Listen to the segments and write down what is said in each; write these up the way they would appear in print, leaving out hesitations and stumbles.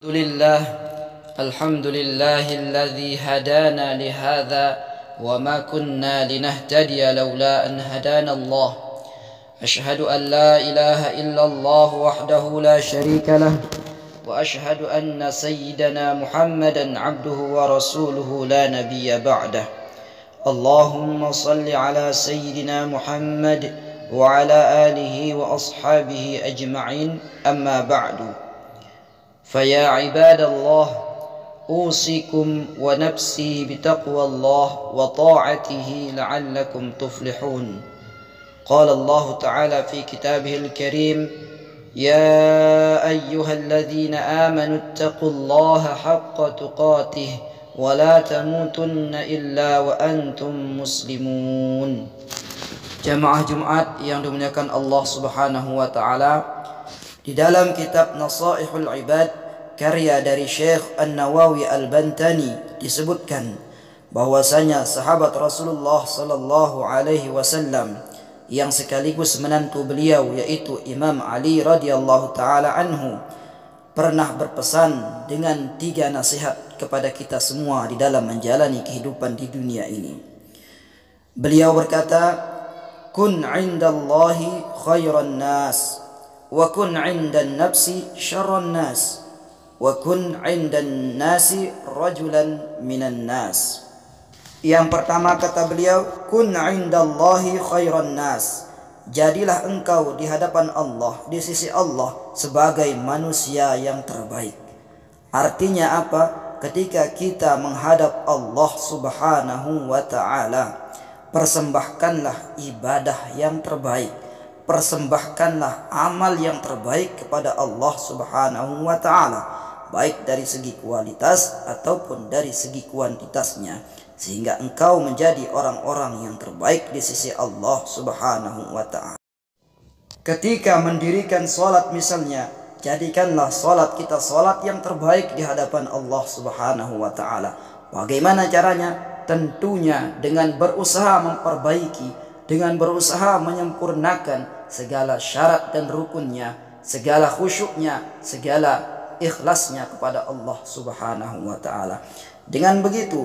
الحمد لله الذي هدانا لهذا وما كنا لنهتدي لولا أن هدانا الله. أشهد أن لا إله إلا الله وحده لا شريك له وأشهد أن سيدنا محمدا عبده ورسوله لا نبي بعده. اللهم صل على سيدنا محمد وعلى آله وأصحابه أجمعين. أما بعد، فيا عباد الله، أوصيكم ونفسي بتقوى الله وطاعته لعلكم تفلحون. قال الله تعالى في كتابه الكريم: يا أيها الذين آمنوا اتقوا الله حق تقاته ولا تموتن إلا وأنتم مسلمون. Jamaah Jumat yang dimuliakan Allah Subhanahu wa taala, di dalam kitab Nasaihul Ibad karya dari Syekh An-Nawawi Al-Bantani disebutkan bahwasanya sahabat Rasulullah sallallahu alaihi wasallam yang sekaligus menantu beliau yaitu Imam Ali radhiyallahu taala anhu pernah berpesan dengan 3 nasihat kepada kita semua di dalam menjalani kehidupan di dunia ini. Beliau berkata, kun 'indallahi khairan nas wa kun 'indan nafsi syarran nas wa kun 'indan nasi rajulan minan nas. Yang pertama kata beliau, kun 'indallahi khairan nas. Jadilah engkau di hadapan Allah, di sisi Allah sebagai manusia yang terbaik. Artinya apa? Ketika kita menghadap Allah Subhanahu wa taala, persembahkanlah ibadah yang terbaik, persembahkanlah amal yang terbaik kepada Allah Subhanahu wa taala, baik dari segi kualitas ataupun dari segi kuantitasnya, sehingga engkau menjadi orang-orang yang terbaik di sisi Allah Subhanahu wa taala. Ketika mendirikan salat misalnya, jadikanlah salat kita salat yang terbaik di hadapan Allah Subhanahu wa taala. Bagaimana caranya? Tentunya dengan berusaha memperbaiki, dengan berusaha menyempurnakan segala syarat dan rukunnya, segala khusyuknya, segala ikhlasnya kepada Allah Subhanahu wa taala. Dengan begitu,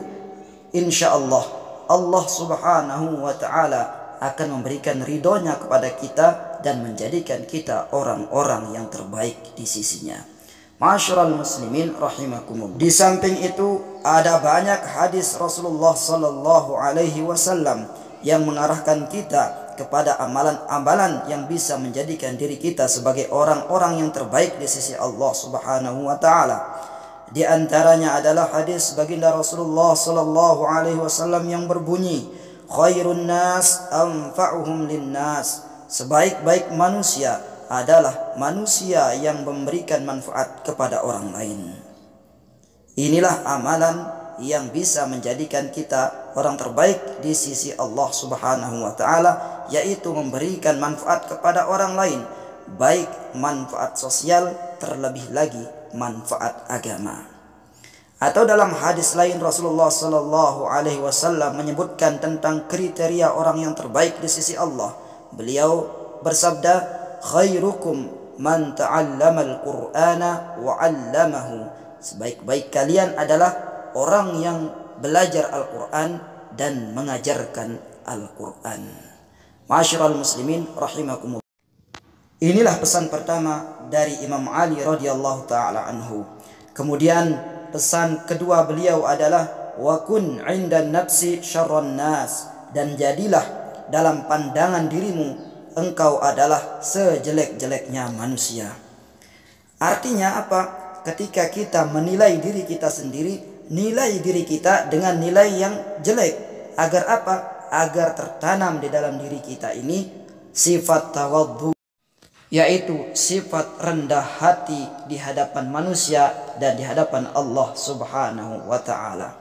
insyaallah Allah Subhanahu wa taala akan memberikan ridhonya kepada kita dan menjadikan kita orang-orang yang terbaik di sisinya. Ma'asyiral muslimin rahimakumullah. Di samping itu ada banyak hadis Rasulullah sallallahu alaihi wasallam yang mengarahkan kita kepada amalan-amalan yang bisa menjadikan diri kita sebagai orang-orang yang terbaik di sisi Allah Subhanahu wa taala. Di antaranya adalah hadis baginda Rasulullah sallallahu alaihi wasallam yang berbunyi, khairun nas anfa'uhum linnas. Sebaik-baik manusia adalah manusia yang memberikan manfaat kepada orang lain. Inilah amalan yang bisa menjadikan kita orang terbaik di sisi Allah Subhanahu wa taala, yaitu memberikan manfaat kepada orang lain, baik manfaat sosial, terlebih lagi manfaat agama. Atau dalam hadis lain Rasulullah sallallahu alaihi wasallam menyebutkan tentang kriteria orang yang terbaik di sisi Allah. Beliau bersabda, khairukum man ta'allama al-Qur'ana wa 'allamahu. Sebaik-baik kalian adalah orang yang belajar Al-Qur'an dan mengajarkan Al-Qur'an. Ma'asyiral muslimin rahimakumullah. Inilah pesan pertama dari Imam Ali radhiyallahu taala anhu. Kemudian pesan kedua beliau adalah wa kun 'indan nafsi syarran nas, dan jadilah dalam pandangan dirimu engkau adalah sejelek-jeleknya manusia. Artinya apa? Ketika kita menilai diri kita sendiri, nilai diri kita dengan nilai yang jelek. Agar apa? Agar tertanam di dalam diri kita ini sifat tawadhu, yaitu sifat rendah hati di hadapan manusia dan di hadapan Allah Subhanahu wa taala.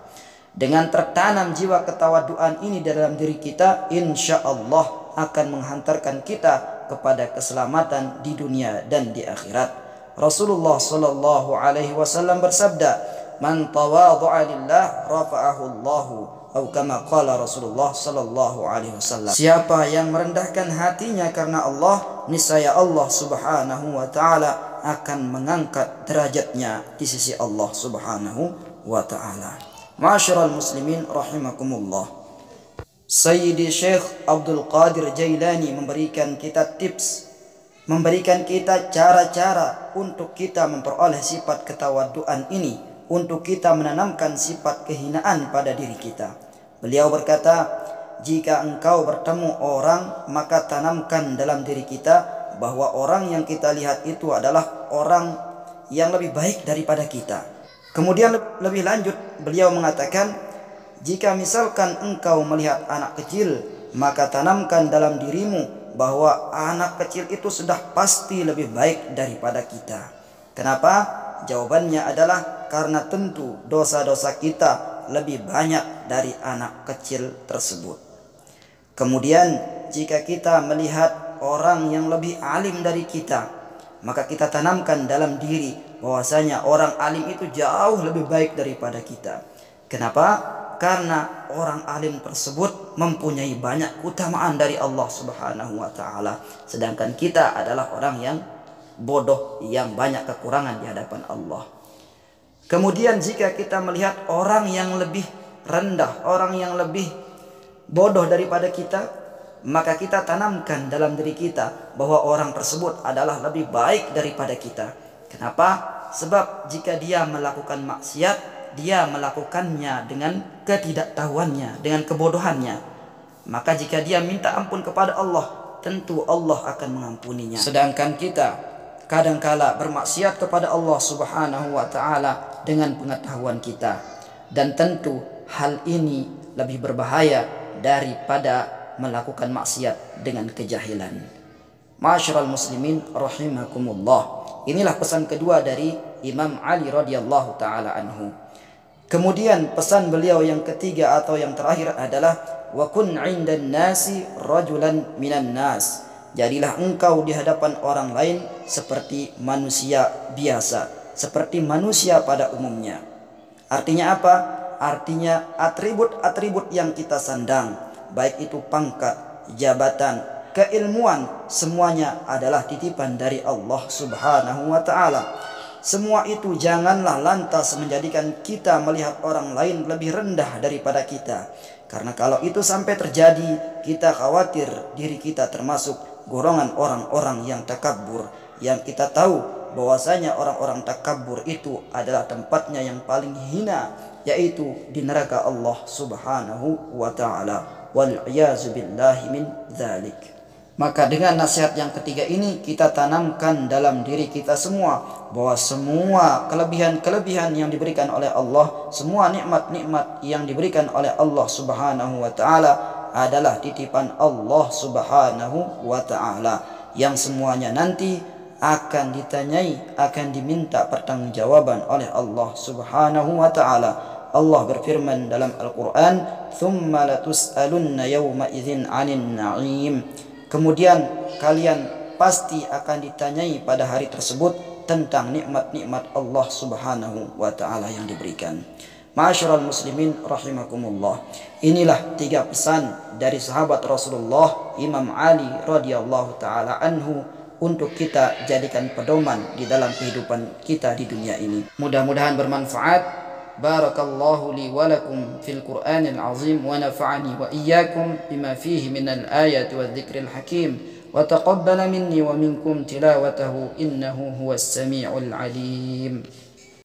Dengan tertanam jiwa ketawaduan ini dalam diri kita, insyaallah akan menghantarkan kita kepada keselamatan di dunia dan di akhirat. Rasulullah sallallahu alaihi wasallam bersabda, "Man tawadha'a lillah rafa'ahu Allahu," atau kama qala Rasulullah sallallahu alaihi wasallam. Siapa yang merendahkan hatinya karena Allah, niscaya Allah Subhanahu wa taala akan mengangkat derajatnya di sisi Allah Subhanahu wa ta'ala. Ma'asyiral muslimin rahimakumullah. Sayyidi Syekh Abdul Qadir Jailani memberikan kita tips, memberikan kita cara-cara untuk kita memperoleh sifat ketawaduan ini, untuk kita menanamkan sifat kehinaan pada diri kita. Beliau berkata, jika engkau bertemu orang, maka tanamkan dalam diri kita bahwa orang yang kita lihat itu adalah orang yang lebih baik daripada kita. Kemudian lebih lanjut beliau mengatakan, jika misalkan engkau melihat anak kecil, maka tanamkan dalam dirimu bahwa anak kecil itu sudah pasti lebih baik daripada kita. Kenapa? Jawabannya adalah karena tentu dosa-dosa kita lebih banyak dari anak kecil tersebut. Kemudian jika kita melihat orang yang lebih alim dari kita, maka kita tanamkan dalam diri bahwasanya orang alim itu jauh lebih baik daripada kita. Kenapa? Karena orang alim tersebut mempunyai banyak keutamaan dari Allah Subhanahu wa ta'ala, sedangkan kita adalah orang yang bodoh yang banyak kekurangan di hadapan Allah. Kemudian jika kita melihat orang yang lebih rendah, orang yang lebih bodoh daripada kita, maka kita tanamkan dalam diri kita bahwa orang tersebut adalah lebih baik daripada kita. Kenapa? Sebab jika dia melakukan maksiat, dia melakukannya dengan ketidaktahuannya, dengan kebodohannya. Maka jika dia minta ampun kepada Allah, tentu Allah akan mengampuninya. Sedangkan kita kadangkala bermaksiat kepada Allah Subhanahu wa ta'ala dengan pengetahuan kita, dan tentu hal ini lebih berbahaya daripada melakukan maksiat dengan kejahilan. Ma'asyiral muslimin rahimakumullah. Inilah pesan kedua dari Imam Ali radhiyallahu taala anhu. Kemudian pesan beliau yang ketiga atau yang terakhir adalah wa kun 'indan nasi rajulan minan nas. Jadilah engkau di hadapan orang lain seperti manusia biasa, seperti manusia pada umumnya. Artinya apa? Artinya atribut-atribut yang kita sandang, baik itu pangkat, jabatan, keilmuan, semuanya adalah titipan dari Allah Subhanahu wa ta'ala. Semua itu janganlah lantas menjadikan kita melihat orang lain lebih rendah daripada kita. Karena kalau itu sampai terjadi, kita khawatir diri kita termasuk golongan orang-orang yang takabur, yang kita tahu bahwasanya orang-orang takabur itu adalah tempatnya yang paling hina, yaitu di neraka Allah Subhanahu wa ta'ala. Wal iyazu billahi min dzalik. Maka dengan nasihat yang ketiga ini kita tanamkan dalam diri kita semua bahwa semua kelebihan-kelebihan yang diberikan oleh Allah, semua nikmat-nikmat yang diberikan oleh Allah Subhanahu wa ta'ala adalah titipan Allah Subhanahu wa ta'ala, yang semuanya nanti akan ditanyai, akan diminta pertanggungjawaban oleh Allah Subhanahu wa ta'ala. Allah berfirman dalam Al-Quran, "Thumma latus'alunna yawma idzin 'anin na'im." Kemudian kalian pasti akan ditanyai pada hari tersebut tentang nikmat-nikmat Allah Subhanahu wa ta'ala yang diberikan. Ma'asyiral muslimin rahimakumullah. Inilah 3 pesan dari sahabat Rasulullah Imam Ali radhiyallahu taala anhu untuk kita jadikan pedoman di dalam kehidupan kita di dunia ini. Mudah-mudahan bermanfaat. Barakallahu li wa lakum fil Qur'anil azim wa nafa'ani wa iyyakum bima fihi minal ayati wadh-dhikril hakim wa taqabbala minni wa minkum tilawatahu innahu huwas sami'ul alim.